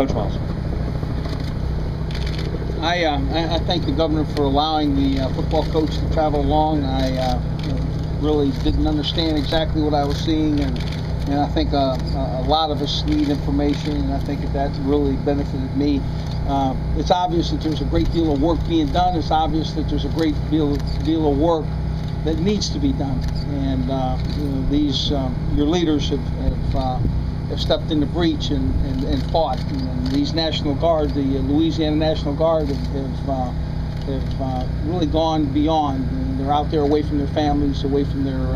Coach Miles. I thank the governor for allowing the football coach to travel along. I really didn't understand exactly what I was seeing, and I think a lot of us need information, and I think that really benefited me. It's obvious that there's a great deal of work being done. It's obvious that there's a great deal of work that needs to be done, and these your leaders have stepped in the breach and fought. And these National Guard, the Louisiana National Guard, have really gone beyond. And they're out there away from their families, away from their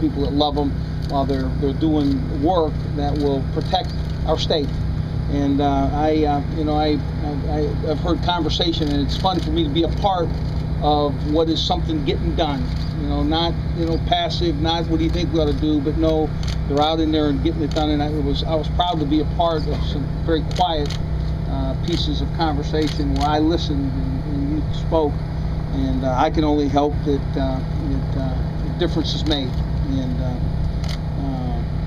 people that love them, while they're doing work that will protect our state. And I've heard conversation, and it's fun for me to be a part of what is something getting done. Not passive, not what do you think we ought to do, but no, they're out in there and getting it done. And I was proud to be a part of some very quiet pieces of conversation where I listened and you spoke, and I can only hope that the difference is made. And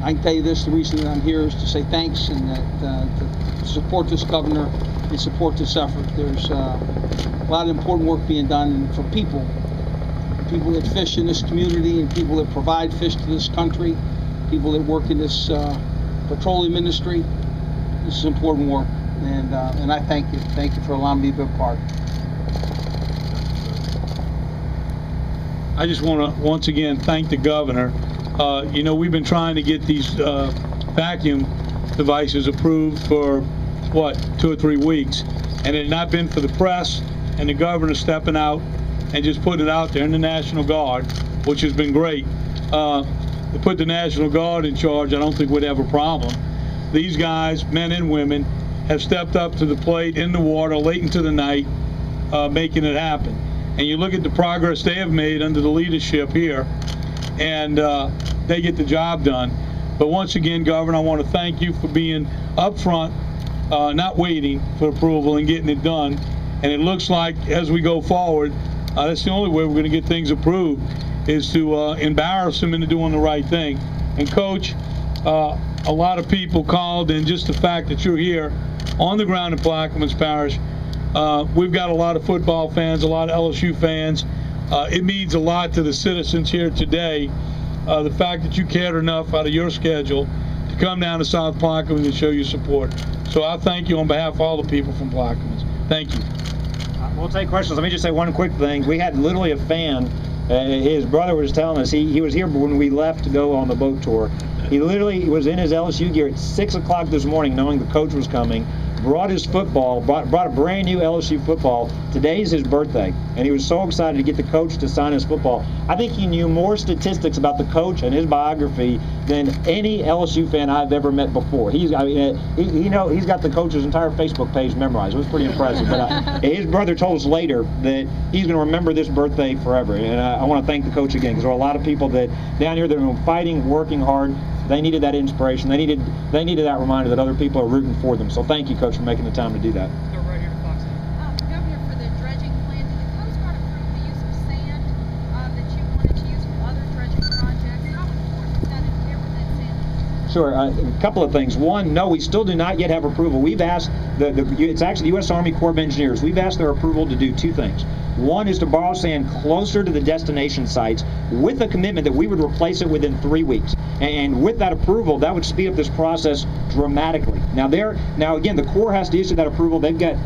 I can tell you this: the reason that I'm here is to say thanks, and that to support this governor and support this effort. There's a lot of important work being done for people that fish in this community, and people that provide fish to this country, people that work in this petroleum industry. This is important work, and I thank you. Thank you for allowing me to be a part. I just want to once again thank the governor. We've been trying to get these vacuum devices approved for, what, 2 or 3 weeks, and it had not been for the press and the governor stepping out and just putting it out there in the National Guard, which has been great. To put the National Guard in charge, I don't think we'd have a problem. These guys, men and women, have stepped up to the plate in the water late into the night, making it happen. And you look at the progress they have made under the leadership here, and they get the job done. But once again, Governor, I want to thank you for being up front, not waiting for approval and getting it done. And it looks like as we go forward, that's the only way we're going to get things approved, is to embarrass them into doing the right thing. And Coach, a lot of people called, and just the fact that you're here on the ground in Plaquemines Parish, we've got a lot of football fans, a lot of LSU fans. It means a lot to the citizens here today, the fact that you cared enough out of your schedule to come down to South Plaquemines and show your support. So I thank you on behalf of all the people from Plaquemines. Thank you. We'll take questions. Let me just say one quick thing. We had literally a fan, his brother was telling us, he was here when we left to go on the boat tour. He literally was in his LSU gear at 6 o'clock this morning, knowing the coach was coming, brought his football, brought a brand new LSU football. Today's his birthday, and he was so excited to get the coach to sign his football. I think he knew more statistics about the coach and his biography than any LSU fan I've ever met before. He's got the coach's entire Facebook page memorized. It was pretty impressive. But his brother told us later that he's going to remember this birthday forever. And I want to thank the coach again, because there are a lot of people that down here that are fighting, working hard. They needed that inspiration. They needed that reminder that other people are rooting for them. So thank you, Coach, for making the time to do that. Go right here to Fox. Governor, for the dredging plan, did the Coast Guard approve the use of sand that you wanted to use for other dredging projects? How important is that, and where would that sand? Sure. A couple of things. One, no, we still do not yet have approval. We've asked it's actually the U.S. Army Corps of Engineers. We've asked their approval to do 2 things. One is to borrow sand closer to the destination sites with a commitment that we would replace it within 3 weeks. And with that approval, that would speed up this process dramatically. Now again, the Corps has to issue that approval. They get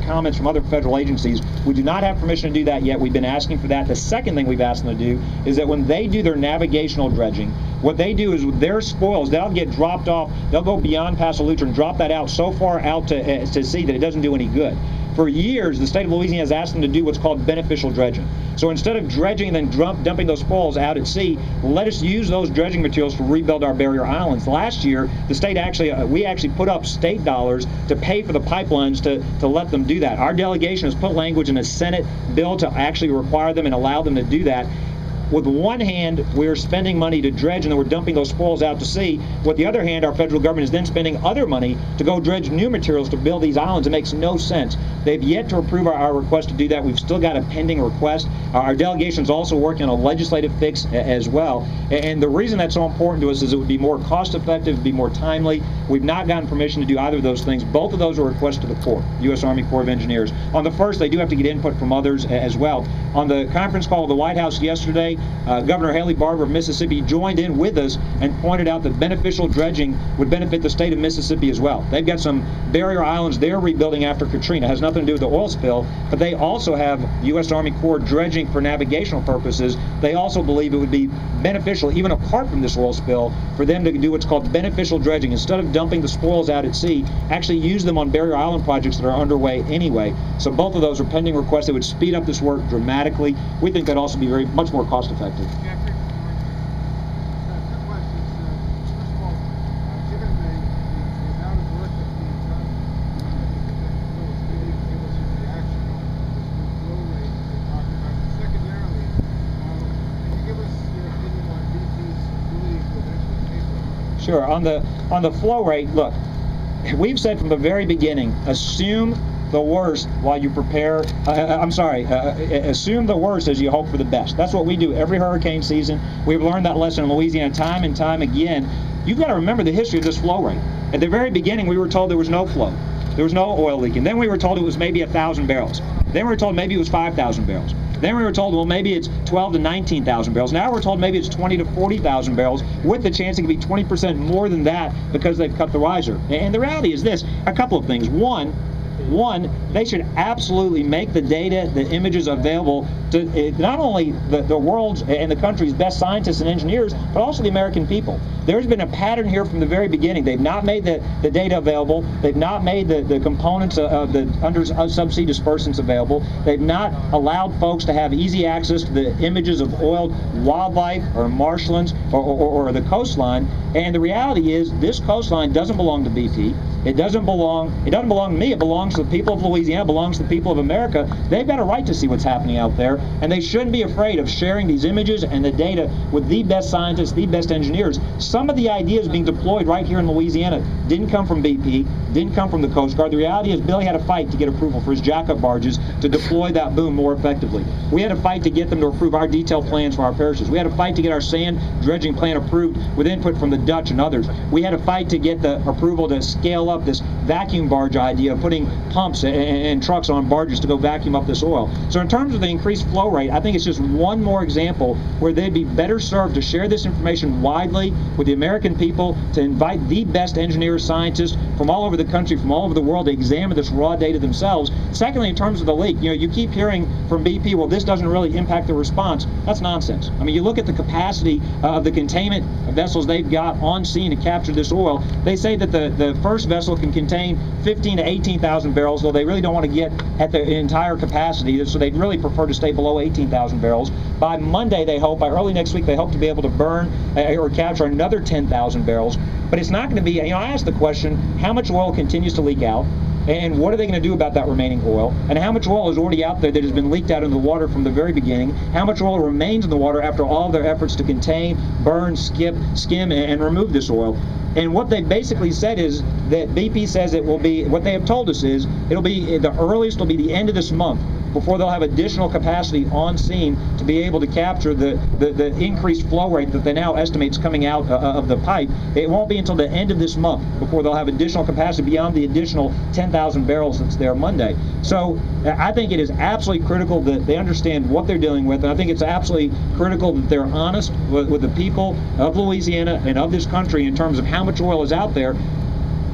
comments from other federal agencies. We do not have permission to do that yet. We've been asking for that. The second thing we've asked them to do is that when they do their navigational dredging, what they do is with their spoils, they'll get dropped off. They'll go beyond Paso Lutra and drop that out so far out to sea that it doesn't do any good. For years, the state of Louisiana has asked them to do what's called beneficial dredging. So instead of dredging and then dumping those spoils out at sea, let us use those dredging materials to rebuild our barrier islands. Last year, the state we actually put up state dollars to pay for the pipelines to let them do that. Our delegation has put language in a Senate bill to actually require them and allow them to do that. with one hand, we're spending money to dredge and then we're dumping those spoils out to sea. With the other hand, our federal government is then spending other money to go dredge new materials to build these islands. It makes no sense. They've yet to approve our request to do that. We've still got a pending request. Our delegation is also working on a legislative fix as well. And the reason that's so important to us is it would be more cost effective, it would be more timely. We've not gotten permission to do either of those things. Both of those are requests to the Corps, U.S. Army Corps of Engineers. On the first, they do have to get input from others as well. On the conference call of the White House yesterday, Governor Haley Barbour of Mississippi joined in with us and pointed out that beneficial dredging would benefit the state of Mississippi as well. They've got some barrier islands they're rebuilding after Katrina. It has nothing to do with the oil spill, but they also have U.S. Army Corps dredging for navigational purposes. They also believe it would be beneficial, even apart from this oil spill, for them to do what's called beneficial dredging. Instead of dumping the spoils out at sea, actually use them on barrier island projects that are underway anyway. So both of those are pending requests that would speed up this work dramatically. We think that'd also be much more cost effective. Sure. On the flow rate, look, we've said from the very beginning, assume the worst while you prepare. Assume the worst as you hope for the best. That's what we do every hurricane season. We've learned that lesson in Louisiana time and time again. You've got to remember the history of this flow rate. At the very beginning, we were told there was no flow. There was no oil leaking. Then we were told it was maybe 1,000 barrels. Then we were told maybe it was 5,000 barrels. Then we were told, well, maybe it's 12 to 19,000 barrels. Now we're told maybe it's 20 to 40,000 barrels, with the chance it could be 20% more than that because they've cut the riser. And the reality is this, a couple of things. One, they should absolutely make the data, the images available to not only the world's and the country's best scientists and engineers, but also the American people. There's been a pattern here from the very beginning. They've not made the data available. They've not made the components of the subsea dispersants available. They've not allowed folks to have easy access to the images of oiled wildlife or marshlands or the coastline. And the reality is this coastline doesn't belong to BP. It doesn't belong to me. It belongs to the people of Louisiana. It belongs to the people of America. They've got a right to see what's happening out there, and they shouldn't be afraid of sharing these images and the data with the best scientists, the best engineers. Some of the ideas being deployed right here in Louisiana didn't come from BP, didn't come from the Coast Guard. The reality is Billy had to fight to get approval for his jackup barges to deploy that boom more effectively. We had to fight to get them to approve our detailed plans for our parishes. We had to fight to get our sand dredging plan approved with input from the Dutch and others. We had to fight to get the approval to scale up this vacuum barge idea of putting pumps and trucks on barges to go vacuum up this oil. So in terms of the increased flow rate, I think it's just one more example where they'd be better served to share this information widely with the American people, to invite the best engineers, scientists from all over the country, from all over the world to examine this raw data themselves. Secondly, in terms of the leak, you keep hearing from BP, well, this doesn't really impact the response. That's nonsense. I mean, you look at the capacity of the containment vessels they've got on scene to capture this oil. They say that the first vessel can contain 15 to 18,000 barrels, though they really don't want to get at the entire capacity, so they'd really prefer to stay below 18,000 barrels. By Monday, they hope, by early next week, they hope to be able to burn or capture another 10,000 barrels. But it's not going to be, I asked the question, how much oil continues to leak out? And what are they going to do about that remaining oil? And how much oil is already out there that has been leaked out into the water from the very beginning? How much oil remains in the water after all of their efforts to contain, burn, skim, and remove this oil? And what they basically said is that BP says it will be, what they have told us is, it'll be, the earliest will be the end of this month before they'll have additional capacity on scene to be able to capture the increased flow rate that they now estimate is coming out of the pipe. It won't be until the end of this month before they'll have additional capacity beyond the additional 10,000 barrels that's there Monday. So I think it is absolutely critical that they understand what they're dealing with, and I think it's absolutely critical that they're honest with the people of Louisiana and of this country in terms of how much oil is out there.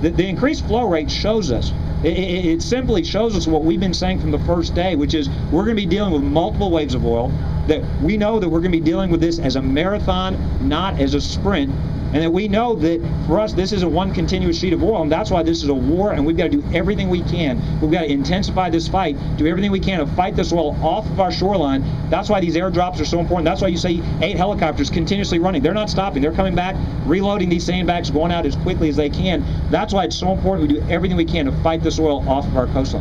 The increased flow rate shows us. It simply shows us what we've been saying from the first day, which is we're going to be dealing with multiple waves of oil, that we know that we're going to be dealing with this as a marathon, not as a sprint, and that we know that for us this isn't one continuous sheet of oil, and that's why this is a war, and we've got to do everything we can. We've got to intensify this fight, do everything we can to fight this oil off of our shoreline. That's why these airdrops are so important. That's why you see 8 helicopters continuously running. They're not stopping. They're coming back, reloading these sandbags, going out as quickly as they can. That's why it's so important we do everything we can to fight this oil off of our coastline.